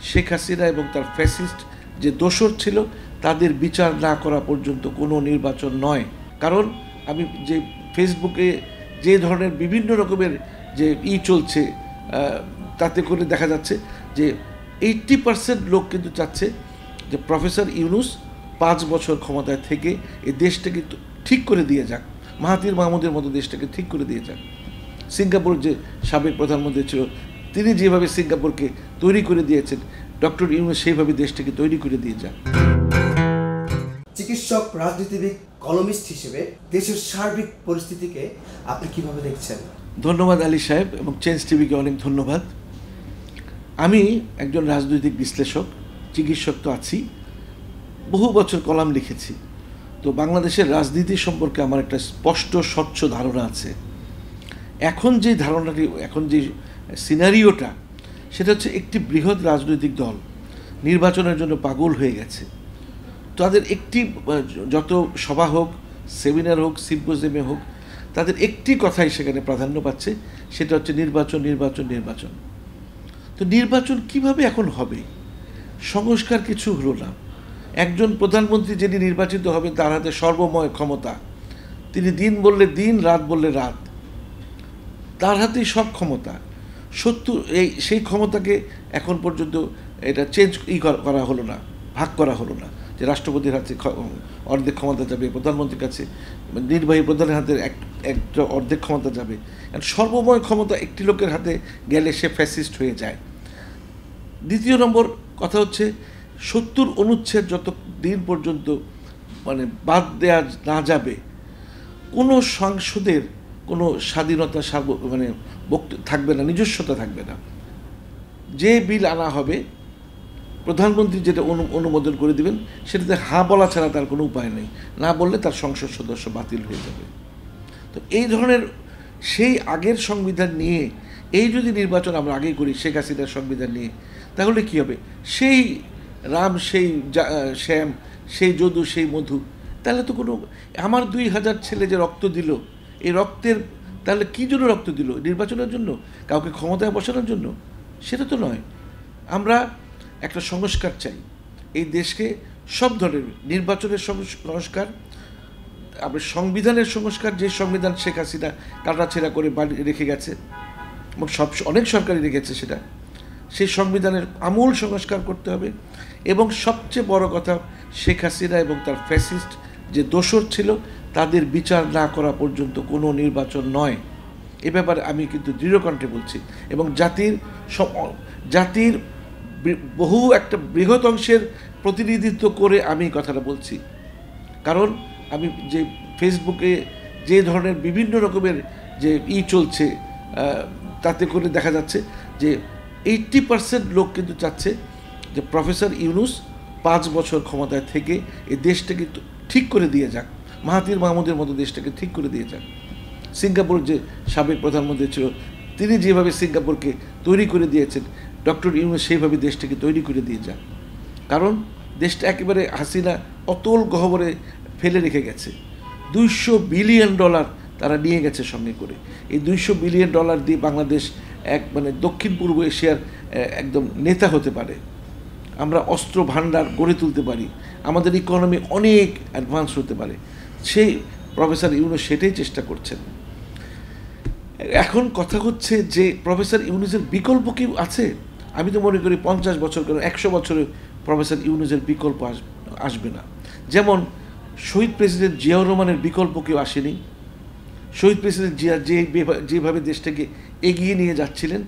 শেখ হাসিনা এবং তার ফ্যাসিস্ট যে দোসর ছিল তাদের বিচার না করা পর্যন্ত কোনো নির্বাচন নয়। কারণ আমি যে ফেসবুকে যে ধরনের বিভিন্ন রকমের যে চলছে, তাতে করে দেখা যাচ্ছে যে 80% লোক কিন্তু চাচ্ছে যে প্রফেসর ইউনূস 5 বছর ক্ষমতায় থেকে এই দেশটাকে ঠিক করে দিয়ে যাক, মাহাথির মাহমুদের মতো দেশটাকে ঠিক করে দিয়ে যাক। সিঙ্গাপুর যে সাবেক প্রধানমন্ত্রী ছিল তিনি যেভাবে সিঙ্গাপুরকে তৈরি করে দিয়েছেন, ডক্টর ইউনূস সেইভাবে দেশটাকে তৈরি করে দিয়ে যান। চিকিৎসক, রাজনীতিবিদ, কলমিস্ট হিসেবে দেশের সার্বিক পরিস্থিতিকে আপনি কিভাবে দেখছেন? ধন্যবাদ আলী সাহেব, এবং চেঞ্জ টিভিকে অনেক ধন্যবাদ। আমি একজন রাজনৈতিক বিশ্লেষক, চিকিৎসক তো আছি, বহু বছর কলাম লিখেছি। তো বাংলাদেশের রাজনীতি সম্পর্কে আমার একটা স্পষ্ট স্বচ্ছ ধারণা আছে। এখন যে ধারণাটি, এখন যে সিনারিওটা, সেটা হচ্ছে একটি বৃহৎ রাজনৈতিক দল নির্বাচনের জন্য পাগল হয়ে গেছে। তাদের একটি, যত সভা হোক, সেমিনার হোক, সিম্পোজিয়ামে হোক, তাদের একটি কথাই সেখানে প্রাধান্য পাচ্ছে, সেটা হচ্ছে নির্বাচন, নির্বাচন, নির্বাচন। তো নির্বাচন কিভাবে এখন হবে? সংস্কার কিছু হলো না। একজন প্রধানমন্ত্রী যিনি নির্বাচিত হবেন তার হাতে সর্বময় ক্ষমতা, তিনি দিন বললে দিন, রাত বললে রাত, তার হাতেই সব ক্ষমতা। সেই ক্ষমতাকে এখন পর্যন্ত এটা চেঞ্জ করা হলো না, ভাগ করা হলো না, যে রাষ্ট্রপতির হাতে অর্ধেক ক্ষমতা যাবে, প্রধানমন্ত্রীর কাছে, নির্বাহী প্রধানের হাতে একটা অর্ধেক ক্ষমতা যাবে। সর্বময় ক্ষমতা একটি লোকের হাতে গেলে সে ফ্যাসিস্ট হয়ে যায়। দ্বিতীয় নম্বর কথা হচ্ছে 70 অনুচ্ছেদ যত দিন পর্যন্ত বাদ দেওয়া না যাবে, কোনো সংসদের কোনো স্বাধীনতা থাকবে না, নিজস্বতা থাকবে না। যে বিল আনা হবে প্রধানমন্ত্রী যেটা অনুমোদন করে দিবেন, সেটাতে হ্যাঁ বলা ছাড়া তার কোনো উপায় নেই, না বললে তার সংসদ সদস্য বাতিল হয়ে যাবে। তো এই ধরনের সেই আগের সংবিধান নিয়ে এই যদি নির্বাচন আমরা আগেই করি, শেখ হাসিনার সংবিধান নিয়ে, তাহলে কি হবে? সেই রাম, সেই শ্যাম, সেই যদু, সেই মধু, তাহলে তো কোনো, আমার 2000 ছেলে যে রক্ত দিল, এই রক্তের তাহলে কী জন্য রক্ত দিল? নির্বাচনের জন্য, কাউকে ক্ষমতায় বসানোর জন্য? সেটা তো নয়। আমরা একটা সংস্কার চাই এই দেশকে, সব ধরনের নির্বাচনের সংস্কার, আমরা সংবিধানের সংস্কার, যে সংবিধান শেখ হাসিনা কাটাছেঁড়া করে রেখে গেছে এবং অনেক সরকারই রেখেছে, সেটা সেই সংবিধানের আমূল সংস্কার করতে হবে। এবং সবচেয়ে বড় কথা, শেখ হাসিনা এবং তার ফ্যাসিস্ট যে দোসর ছিল তাদের বিচার না করা পর্যন্ত কোনো নির্বাচন নয়। এ ব্যাপারে আমি কিন্তু দৃঢ়কণ্ঠে বলছি, এবং জাতির বহু একটা বৃহৎ অংশের প্রতিনিধিত্ব করে আমি কথাটা বলছি। কারণ আমি যে ফেসবুকে যে ধরনের বিভিন্ন রকমের যে চলছে, তাতে করে দেখা যাচ্ছে যে 80% লোক কিন্তু চাচ্ছে যে প্রফেসর ইউনূস 5 বছর ক্ষমতায় থেকে এই দেশটাকে ঠিক করে দিয়ে যাক, মাহাথির মাহমুদের মতো দেশটাকে ঠিক করে দিয়ে যাক। সিঙ্গাপুর যে সাবেক প্রধানমন্ত্রী ছিল তিনি যেভাবে সিঙ্গাপুরকে তৈরি করে দিয়েছেন, ডক্টর ইউনূস সেইভাবে দেশটাকে তৈরি করে দিয়ে যান। কারণ দেশটা একেবারে হাসিনা অতল গহ্বরে ফেলে রেখে গেছে। $200 বিলিয়ন তারা নিয়ে গেছে সঙ্গে করে। এই $200 বিলিয়ন দিয়ে বাংলাদেশ এক দক্ষিণ পূর্ব এশিয়ার একদম নেতা হতে পারে। আমরা অস্ত্র ভাণ্ডার গড়ে তুলতে পারি, আমাদের ইকোনমি অনেক অ্যাডভান্স হতে পারে। সেই প্রফেসর ইউনূস সেটাই চেষ্টা করছেন। এখন কথা হচ্ছে যে প্রফেসর ইউনূসের বিকল্প কি আছে? আমি তো মনে করি 50 বছর কেন 100 বছরে প্রফেসর ইউনূসের বিকল্প আসবে না। যেমন শহীদ প্রেসিডেন্ট জিয়াউর রহমানের বিকল্প কেউ আসেনি। শহীদ প্রেসিডেন্ট জিয়া যেভাবে দেশটাকে এগিয়ে নিয়ে যাচ্ছিলেন,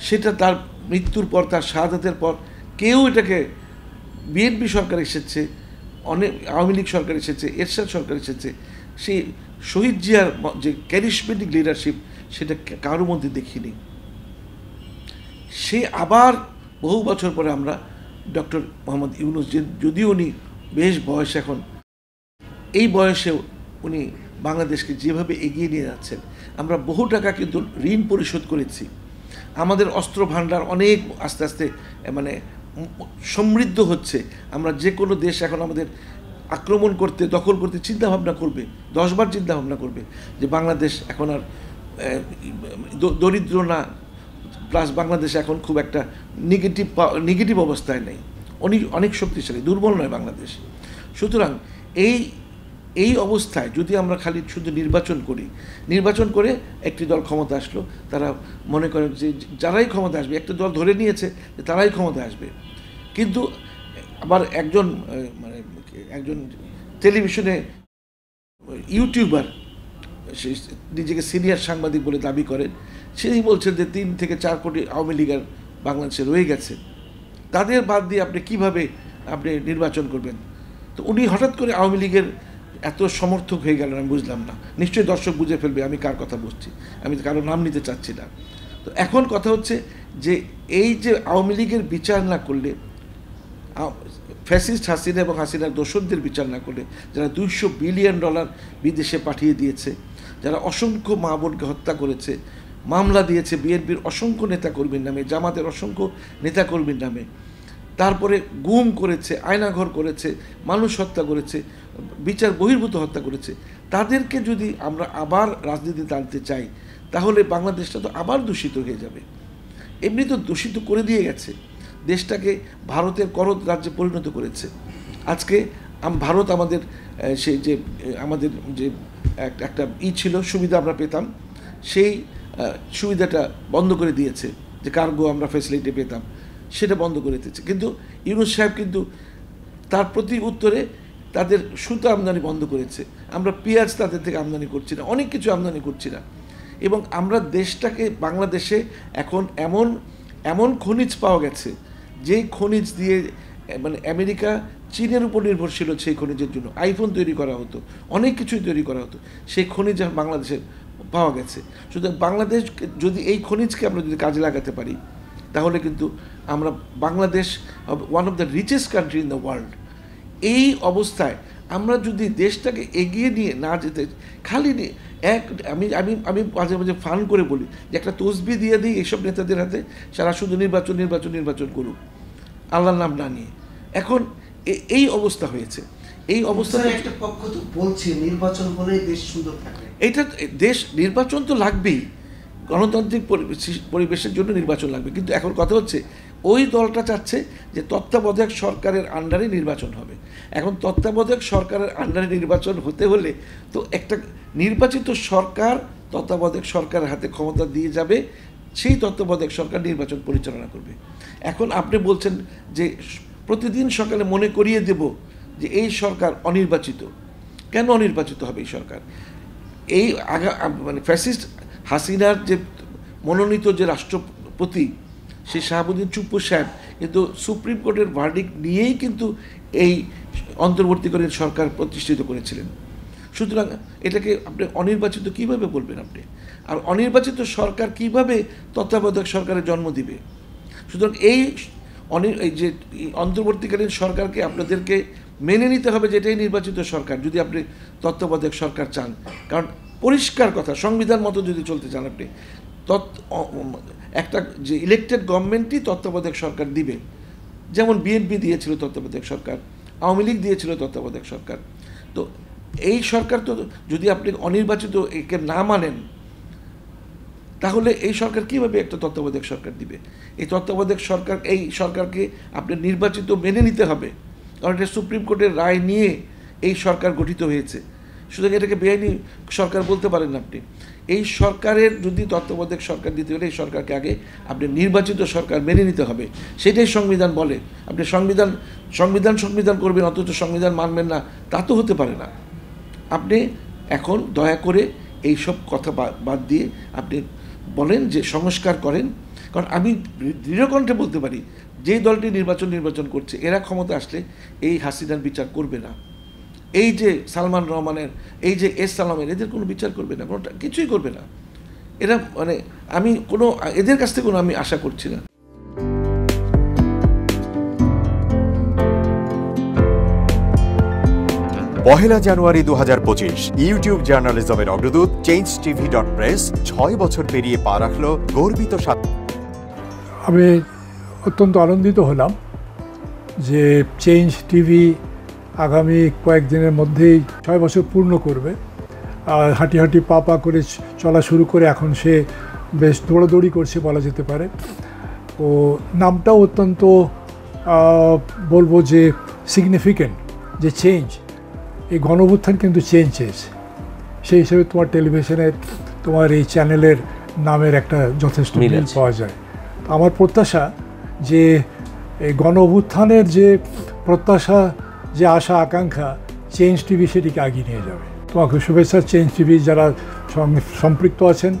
সেটা তার মৃত্যুর পর, তার শাহাদাতের পর কেউ এটাকে, বিএনপি সরকার এসেছে, অনেক আওয়ামী লীগ সরকার এসেছে, এরশাদ সরকার এসেছে, সেই শহীদ জিয়ার যে ক্যারিসমেটিক লিডারশিপ সেটা কারোর মধ্যে দেখিনি। সে আবার বহু বছর পরে আমরা ডক্টর মোহাম্মদ ইউনূস, যদিও উনি বেশ বয়স এখন, এই বয়সেও উনি বাংলাদেশকে যেভাবে এগিয়ে নিয়ে যাচ্ছেন, আমরা বহু টাকা কিন্তু ঋণ পরিশোধ করেছি। আমাদের অস্ত্র ভাণ্ডার অনেক আস্তে আস্তে সমৃদ্ধ হচ্ছে। আমরা যে কোনো দেশ এখন আমাদের আক্রমণ করতে, দখল করতে চিন্তাভাবনা করবে, 10 বার চিন্তাভাবনা করবে যে বাংলাদেশ এখন আর দরিদ্র না, প্লাস বাংলাদেশ এখন খুব একটা নেগেটিভ অবস্থায় নেই, অনেক শক্তিশালী, দুর্বল নয় বাংলাদেশ। সুতরাং এই অবস্থায় যদি আমরা খালি শুধু নির্বাচন করে একটি দল ক্ষমতা আসলো, তারা মনে করেন যে যারাই ক্ষমতা আসবে, একটা দল ধরে নিয়েছে যে তারাই ক্ষমতা আসবে। কিন্তু আবার একজন টেলিভিশনে ইউটিউবার, সে নিজেকে সিনিয়র সাংবাদিক বলে দাবি করেন, সেই বলছেন যে 3 থেকে 4 কোটি আওয়ামী লীগের বাংলাদেশে রয়ে গেছে, তাদের বাদ দিয়ে আপনি কিভাবে নির্বাচন করবেন? তো উনি হঠাৎ করে আওয়ামী লীগের এত সমর্থক হয়ে গেলেন, আমি বুঝলাম না। নিশ্চয়ই দর্শক বুঝে ফেলবে আমি কার কথা বলছি, আমি কারো নাম নিতে চাচ্ছি না। তো এখন কথা হচ্ছে যে এই যে আওয়ামী লীগের বিচার না করলে, ফ্যাসিস্ট হাসিনা এবং হাসিনার দোসরদের বিচার না করলে, যারা $200 বিলিয়ন বিদেশে পাঠিয়ে দিয়েছে, যারা অসংখ্য মা বোনকে হত্যা করেছে, মামলা দিয়েছে বিএনপির অসংখ্য নেতাকর্মীর নামে, জামাতের অসংখ্য নেতাকর্মীর নামে, তারপরে গুম করেছে, আয়নাঘর করেছে, মানুষ হত্যা করেছে, বিচার বহির্ভূত হত্যা করেছে, তাদেরকে যদি আমরা আবার রাজনীতিতে আনতে চাই, তাহলে বাংলাদেশটা তো আবার দূষিত হয়ে যাবে। এমনি তো দূষিত করে দিয়ে গেছে, দেশটাকে ভারতের করদ রাজ্যে পরিণত করেছে। আজকে ভারত আমাদের যে একটা ছিল, সুবিধা আমরা পেতাম, সেই সুবিধাটা বন্ধ করে দিয়েছে, যে কার্গো আমরা ফ্যাসিলিটি পেতাম, সেটা বন্ধ করে দিয়েছে। কিন্তু ইউনূস সাহেব কিন্তু তার প্রতি উত্তরে তাদের সুতা আমদানি বন্ধ করেছে। আমরা পেঁয়াজ তাদের থেকে আমদানি করছি না, অনেক কিছু আমদানি করছি না। এবং আমরা দেশটাকে, বাংলাদেশে এখন এমন খনিজ পাওয়া গেছে, যেই খনিজ দিয়ে আমেরিকা চীনের উপর নির্ভরশীল, সেই খনিজের জন্য আইফোন তৈরি করা হতো, অনেক কিছুই তৈরি করা হতো, সেই খনিজ বাংলাদেশে পাওয়া গেছে। সুতরাং বাংলাদেশ যদি এই খনিজকে আমরা যদি কাজে লাগাতে পারি, তাহলে কিন্তু আমরা Bangladesh one of the richest country in the world. এই অবস্থায় আমরা যদি দেশটাকে এগিয়ে নিয়ে না যেতে, খালি আমি মাঝে মাঝে ফান করে বলি যে একটা তসবি দিয়ে দিই এইসব নেতাদের হাতে, সারা শুধু নির্বাচন করুক আল্লাহর নাম না নিয়ে। এখন এই অবস্থা হয়েছে। এই অবস্থায় একটা পক্ষ তো বলছে নির্বাচন হলে দেশ সুন্দর থাকবে। এইটা নির্বাচন তো লাগবেই, গণতান্ত্রিক পরিবেশের জন্য নির্বাচন লাগবে। কিন্তু এখন কথা হচ্ছে, ওই দলটা চাচ্ছে যে তত্ত্বাবধায়ক সরকারের আন্ডারে নির্বাচন হবে। এখন তত্ত্বাবধায়ক সরকারের আন্ডারে নির্বাচন হতে হলে তো একটা নির্বাচিত সরকার তত্ত্বাবধায়ক সরকারের হাতে ক্ষমতা দিয়ে যাবে, সেই তত্ত্বাবধায়ক সরকার নির্বাচন পরিচালনা করবে। এখন আপনি বলছেন যে প্রতিদিন সকালে মনে করিয়ে দেব যে এই সরকার অনির্বাচিত। কেন অনির্বাচিত হবে এই সরকার? এই ফ্যাসিস্ট হাসিনার যে মনোনীত যে রাষ্ট্রপতি, সেই শাহাবুদ্দিন চুপ্পু সাহেব কিন্তু সুপ্রিম কোর্টের ভার্ডিক্ট নিয়েই কিন্তু এই অন্তর্বর্তীকালীন সরকার প্রতিষ্ঠিত করেছিলেন। সুতরাং এটাকে আপনি অনির্বাচিত কিভাবে বলবেন আপনি? আর অনির্বাচিত সরকার কিভাবে তত্ত্বাবধায়ক সরকারের জন্ম দিবে? সুতরাং এই যে অন্তর্বর্তীকালীন সরকারকে আপনাদেরকে মেনে নিতে হবে, যে এটাই নির্বাচিত সরকার, যদি আপনি তত্ত্বাবধায়ক সরকার চান। কারণ পরিষ্কার কথা, সংবিধান মতো যদি চলতে চান আপনি, একটা যে ইলেকটেড গভর্নমেন্টই তত্ত্বাবধায়ক সরকার দিবে। যেমন বিএনপি দিয়েছিল তত্ত্বাবধায়ক সরকার, আওয়ামী লীগ দিয়েছিল তত্ত্বাবধায়ক সরকার। তো এই সরকার তো যদি আপনি অনির্বাচিত একে না মানেন, তাহলে এই সরকার কীভাবে একটা তত্ত্বাবধায়ক সরকার দিবে? এই তত্ত্বাবধায়ক সরকার, এই সরকারকে আপনি নির্বাচিত মেনে নিতে হবে, কারণ এটা সুপ্রিম কোর্টের রায় নিয়ে এই সরকার গঠিত হয়েছে। সুতরাং এটাকে বেআইনি সরকার বলতে পারেন না আপনি। এই সরকারের যদি তত্ত্বাবধায়ক সরকার দিতে হলে এই সরকারকে আগে আপনি নির্বাচিত সরকার মেনে নিতে হবে, সেটাই সংবিধান বলে। আপনি সংবিধান করবেন অথচ সংবিধান মানবেন না, তা তো হতে পারে না। আপনি এখন দয়া করে এই সব কথা বাদ দিয়ে আপনি বলেন যে সংস্কার করেন। কারণ আমি দৃঢ়কণ্ঠে বলতে পারি, যেই দলটি নির্বাচন করছে, এরা ক্ষমতা আসলে এই হাসিনার বিচার করবে না। এই যে সালমান রহমানের, এই যে এস সালামের, এদের কোনো বিচার করবে না, কোনোটা কিছুই করবে না। এরা আমি এদের কাছ থেকে আমি আশা করছি না। পহেলা জানুয়ারি 2025 ইউটিউব জার্নালিজমের অগ্রদূত changetv.press 6 বছর পেরিয়ে পা রাখল গর্বিত আমি অত্যন্ত আনন্দিত হলাম যে চেঞ্জ টিভি আগামী কয়েকদিনের মধ্যেই 6 বছর পূর্ণ করবে। হাঁটি পা করে চলা শুরু করে এখন সে বেশ দৌড়াদৌড়ি করছে বলা যেতে পারে। ও নামটাও অত্যন্ত বলবো যে সিগনিফিক্যান্ট, যে চেঞ্জ, এই গণঅভ্যুত্থান কিন্তু চেঞ্জ চেয়েছে। সেই হিসেবে তোমার টেলিভিশনের, তোমার এই চ্যানেলের নামের একটা যথেষ্ট মিল পাওয়া যায়। আমার প্রত্যাশা যে এই গণঅভ্যুত্থানের যে প্রত্যাশা, যে আশা আকাঙ্ক্ষা, চেঞ্জ টিভি সেটিকে এগিয়ে নিয়ে যাবে। তোমাকে শুভেচ্ছা চেঞ্জ টিভি যারা সম্পৃক্ত আছেন।